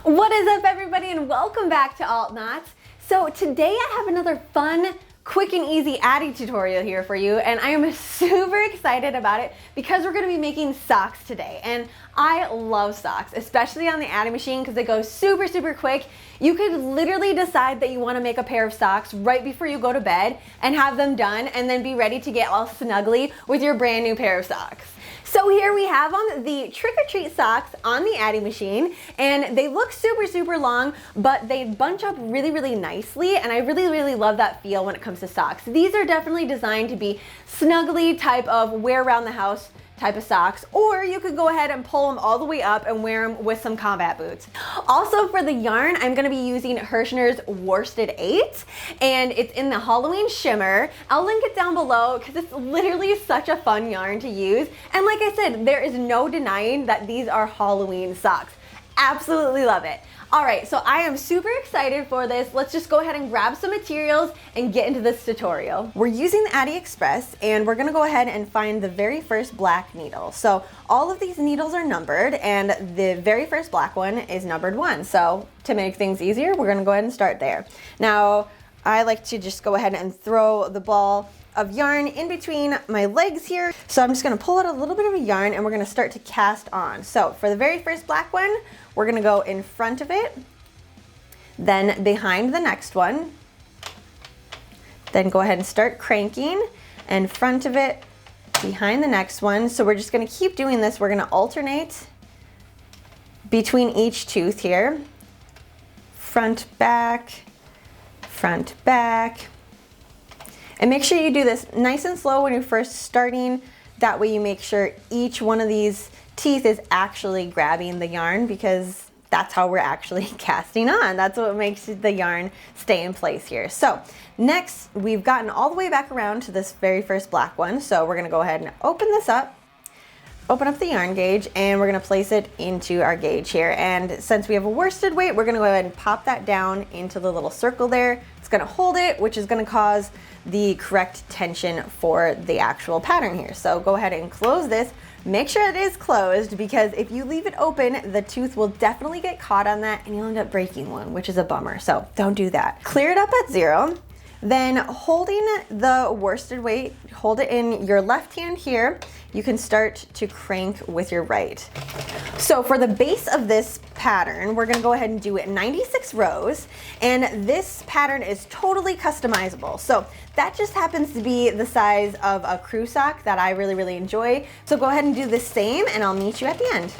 What is up, everybody, and welcome back to Altknots. So today I have another fun, quick and easy Addi tutorial here for you, and I am super excited about it because we're going to be making socks today. And I love socks, especially on the Addi machine because they go super quick. You could literally decide that you want to make a pair of socks right before you go to bed and have them done and then be ready to get all snuggly with your brand new pair of socks. So here we have them, the Trick or Treat socks on the Addi machine, and they look super long, but they bunch up really nicely, and I really love that feel when it comes to socks. These are definitely designed to be snuggly type of wear around the house type of socks, or you could go ahead and pull them all the way up and wear them with some combat boots. Also for the yarn, I'm going to be using Hirschner's Worsted 8, and it's in the Halloween shimmer. I'll link it down below because it's literally such a fun yarn to use, and like I said, there is no denying that these are Halloween socks. Absolutely love it. All right, so I am super excited for this. Let's just go ahead and grab some materials and get into this tutorial. We're using the Addi Express, and we're gonna go ahead and find the very first black needle. So all of these needles are numbered, and the very first black one is numbered 1. So to make things easier, we're gonna go ahead and start there. Now, I like to just go ahead and throw the ball of yarn in between my legs here. So I'm just gonna pull out a little bit of a yarn and we're gonna start to cast on. So for the very first black one, we're gonna go in front of it, then behind the next one, then go ahead and start cranking in front of it, behind the next one. So we're just gonna keep doing this. We're gonna alternate between each tooth here. Front, back, and make sure you do this nice and slow when you're first starting. That way you make sure each one of these teeth is actually grabbing the yarn, because that's how we're actually casting on. That's what makes the yarn stay in place here. So next, we've gotten all the way back around to this very first black one. So we're gonna go ahead and open this up, open up the yarn gauge, and we're gonna place it into our gauge here. And since we have a worsted weight, we're gonna go ahead and pop that down into the little circle there. It's gonna hold it, which is gonna cause the correct tension for the actual pattern here. So go ahead and close this. Make sure it is closed, because if you leave it open, the tooth will definitely get caught on that and you'll end up breaking one, which is a bummer. So don't do that. Clear it up at 0. Then holding the worsted weight, hold it in your left hand here. You can start to crank with your right. So for the base of this pattern, we're gonna go ahead and do it 96 rows. And this pattern is totally customizable. So that just happens to be the size of a crew sock that I really enjoy. So go ahead and do the same, and I'll meet you at the end.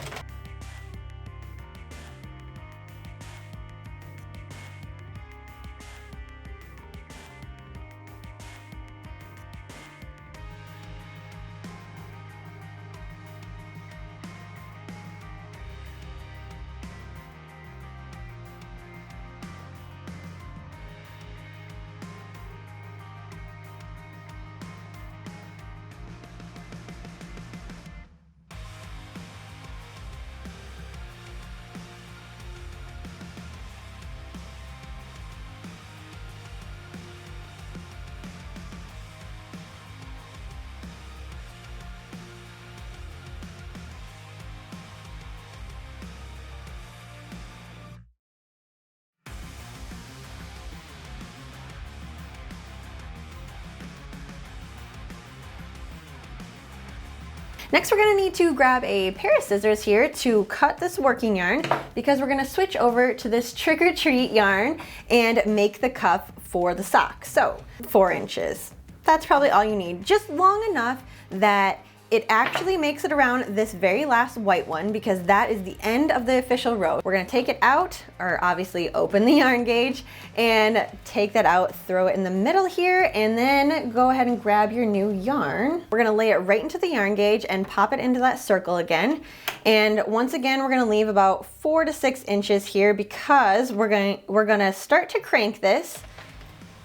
Next, we're gonna need to grab a pair of scissors here to cut this working yarn, because we're gonna switch over to this Trick or Treat yarn and make the cuff for the sock. So 4 inches. That's probably all you need. Just long enough that it actually makes it around this very last white one, because that is the end of the official row. We're gonna take it out, or obviously open the yarn gauge and take that out, throw it in the middle here, and then go ahead and grab your new yarn. We're gonna lay it right into the yarn gauge and pop it into that circle again. And once again, we're gonna leave about 4 to 6 inches here, because we're gonna start to crank this.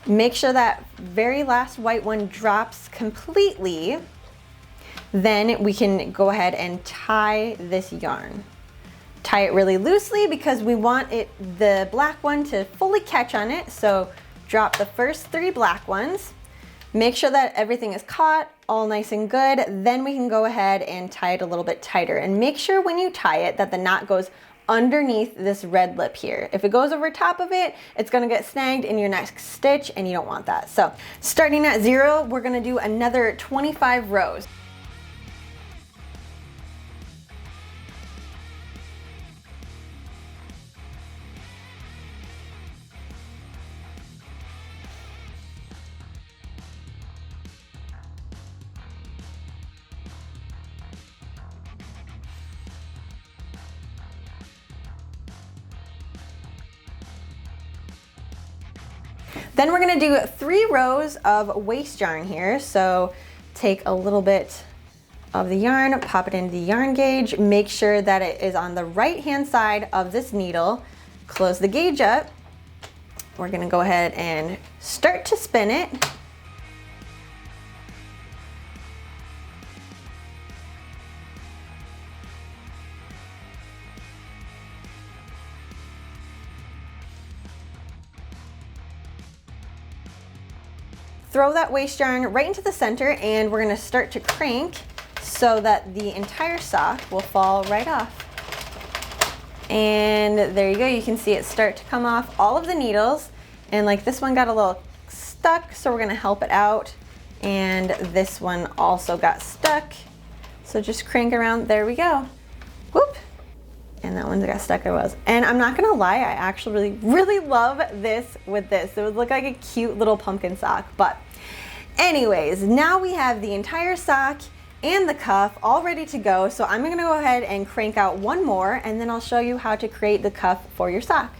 Make sure that very last white one drops completely. Then we can go ahead and tie this yarn. Tie it really loosely, because we want the black one to fully catch on it. So drop the first 3 black ones. Make sure that everything is caught, all nice and good. Then we can go ahead and tie it a little bit tighter. And make sure when you tie it that the knot goes underneath this red lip here. If it goes over top of it, it's gonna get snagged in your next stitch and you don't want that. So starting at 0, we're gonna do another 25 rows. Then we're gonna do 3 rows of waste yarn here. So take a little bit of the yarn, pop it into the yarn gauge, make sure that it is on the right-hand side of this needle, close the gauge up. We're gonna go ahead and start to spin it. Throw that waste yarn right into the center and we're gonna start to crank so that the entire sock will fall right off. And there you go, you can see it start to come off all of the needles. And like this one got a little stuck, so we're gonna help it out. And this one also got stuck. So just crank around, there we go. Whoop. And that one got stuck, And I'm not gonna lie, I actually really love this with this. It would look like a cute little pumpkin sock. But anyways, now we have the entire sock and the cuff all ready to go. So I'm gonna go ahead and crank out one more and then I'll show you how to create the cuff for your sock.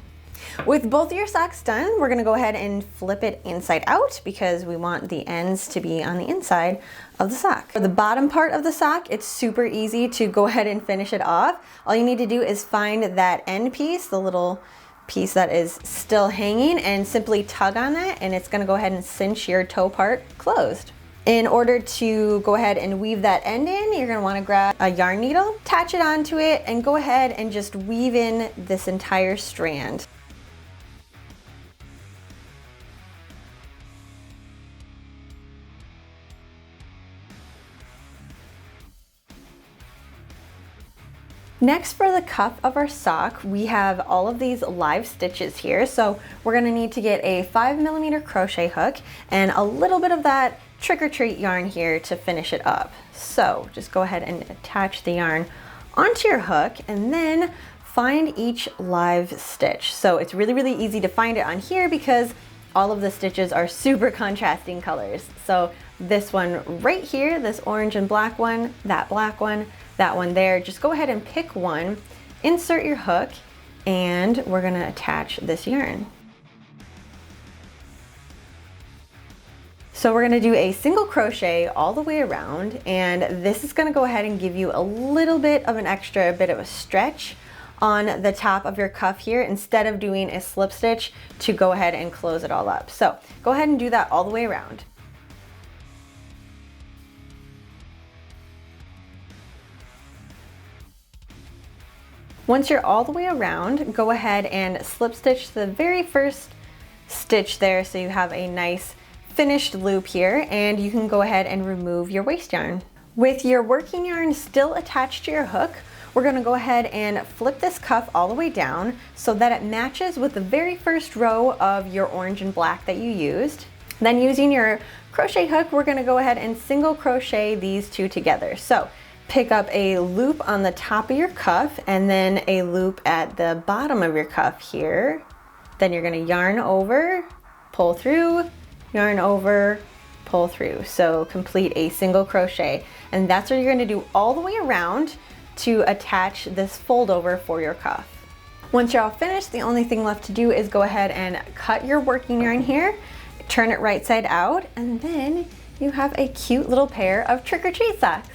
With both of your socks done, we're gonna go ahead and flip it inside out because we want the ends to be on the inside of the sock. For the bottom part of the sock, it's super easy to go ahead and finish it off. All you need to do is find that end piece, the little piece that is still hanging, and simply tug on it and it's gonna go ahead and cinch your toe part closed. In order to go ahead and weave that end in, you're gonna wanna grab a yarn needle, attach it onto it, and go ahead and just weave in this entire strand. Next, for the cuff of our sock, we have all of these live stitches here. So we're gonna need to get a 5mm crochet hook and a little bit of that trick or treat yarn here to finish it up. So just go ahead and attach the yarn onto your hook and then find each live stitch. So it's really, really easy to find it on here because all of the stitches are super contrasting colors. So this one right here, this orange and black one, that one there, just go ahead and pick one, insert your hook, and we're gonna attach this yarn. So we're gonna do a single crochet all the way around, and this is gonna go ahead and give you a little bit of an extra bit of a stretch on the top of your cuff here instead of doing a slip stitch to go ahead and close it all up. So go ahead and do that all the way around. Once you're all the way around, go ahead and slip stitch the very first stitch there so you have a nice finished loop here, and you can go ahead and remove your waste yarn. With your working yarn still attached to your hook, we're gonna go ahead and flip this cuff all the way down so that it matches with the very first row of your orange and black that you used. Then using your crochet hook, we're gonna go ahead and single crochet these two together. So pick up a loop on the top of your cuff and then a loop at the bottom of your cuff here. Then you're gonna yarn over, pull through, yarn over, pull through. So complete a single crochet. And that's what you're gonna do all the way around to attach this fold over for your cuff. Once you're all finished, the only thing left to do is go ahead and cut your working yarn here, turn it right side out, and then you have a cute little pair of trick-or-treat socks.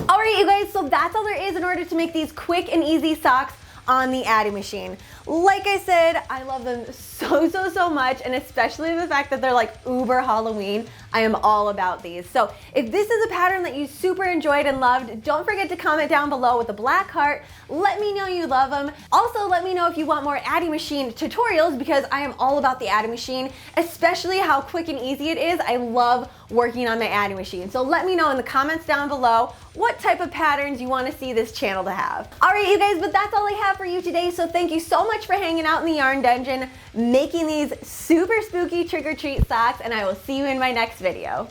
All right, you guys, so that's all there is in order to make these quick and easy socks on the Addi machine. Like I said, I love them so much, and especially the fact that they're like uber Halloween. I am all about these. So if this is a pattern that you super enjoyed and loved, don't forget to comment down below with a black heart. Let me know you love them. Also, let me know if you want more Addi machine tutorials because I am all about the Addi machine, especially how quick and easy it is. I love working on my Addi machine. So let me know in the comments down below what type of patterns you want to see this channel to have. All right, you guys, but that's all I have for you today. So thank you so much for hanging out in the yarn dungeon, making these super spooky trick-or-treat socks, and I will see you in my next video.